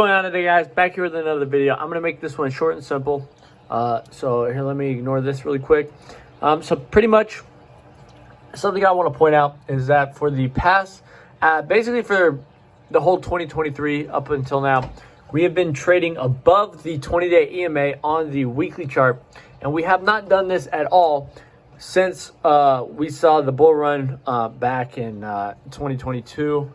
What's going on today, guys? Back here with another video. I'm gonna make this one short and simple. So here, let me ignore this really quick. So pretty much something I want to point out is that for the past, basically for the whole 2023 up until now, we have been trading above the 20-day EMA on the weekly chart, and we have not done this at all since we saw the bull run back in 2022.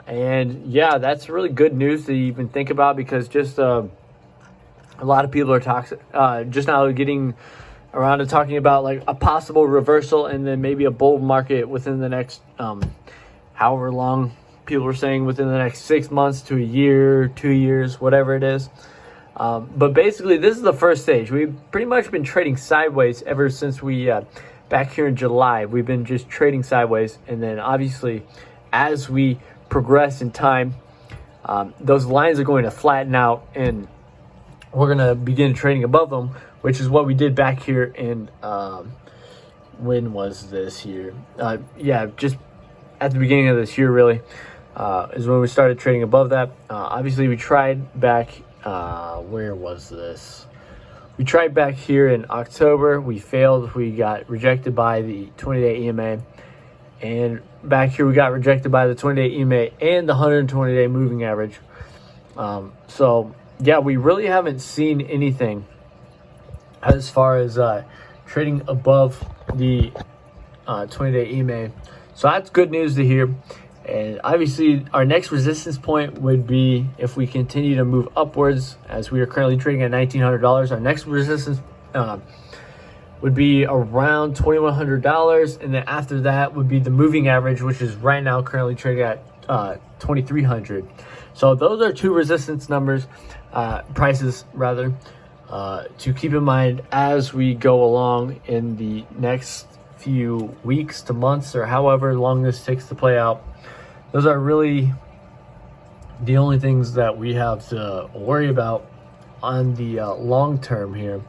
And yeah, that's really good news to even think about, because just a lot of people are just now getting around to talking about like a possible reversal and then maybe a bull market within the next however long people are saying, within the next 6 months to a year, 2 years, whatever it is. But basically, this is the first stage. We've pretty much been trading sideways ever since we back here in July. We've been just trading sideways, and then obviously as we progress in time, those lines are going to flatten out and we're going to begin trading above them, which is what we did back here in when was this year? Yeah, just at the beginning of this year, really, is when we started trading above that. Obviously we tried back where was this? We tried back here in October. We failed. We got rejected by the 20-day EMA. And back here we got rejected by the 20-day EMA and the 120-day moving average. So yeah, we really haven't seen anything as far as trading above the 20-day EMA. So that's good news to hear. And obviously our next resistance point would be if we continue to move upwards, as we are currently trading at $1,900. Our next resistance would be around $2,100, and then after that would be the moving average, which is right now currently trading at $2,300. So those are two resistance numbers, prices rather, to keep in mind as we go along in the next few weeks to months, or however long this takes to play out. Those are really the only things that we have to worry about on the long term here.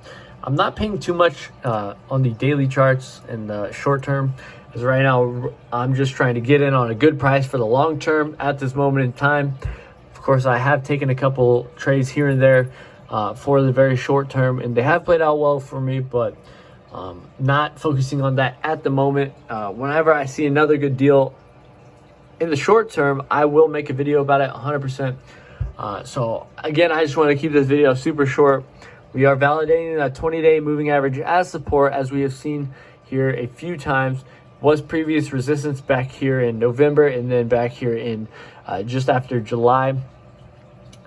I'm not paying too much on the daily charts in the short term, because right now I'm just trying to get in on a good price for the long term at this moment in time. Of course, I have taken a couple trades here and there for the very short term, and they have played out well for me, but not focusing on that at the moment. Whenever I see another good deal in the short term, I will make a video about it 100%. So again, I just want to keep this video super short. We are validating that 20-day moving average as support, as we have seen here a few times. Was previous resistance back here in November, and then back here in just after July.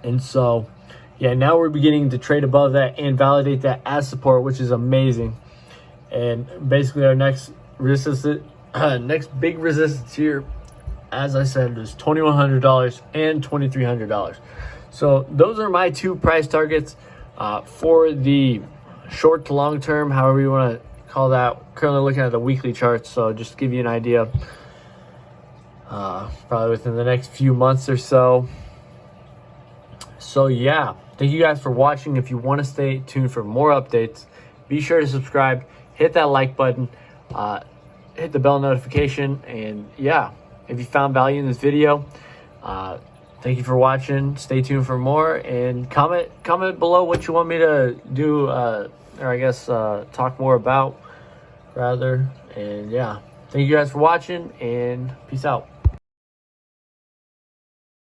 And so yeah, now we're beginning to trade above that and validate that as support, which is amazing. And basically our next resistance, next big resistance here, as I said, is $2,100 and $2,300. So those are my two price targets for the short to long term, however you want to call that. Currently looking at the weekly charts, so just to give you an idea, probably within the next few months or so. So yeah, thank you guys for watching. If you want to stay tuned for more updates, be sure to subscribe, hit that like button, hit the bell notification, and yeah, if you found value in this video, thank you for watching. Stay tuned for more, and comment below what you want me to do, or I guess talk more about rather. And yeah, thank you guys for watching, and peace out.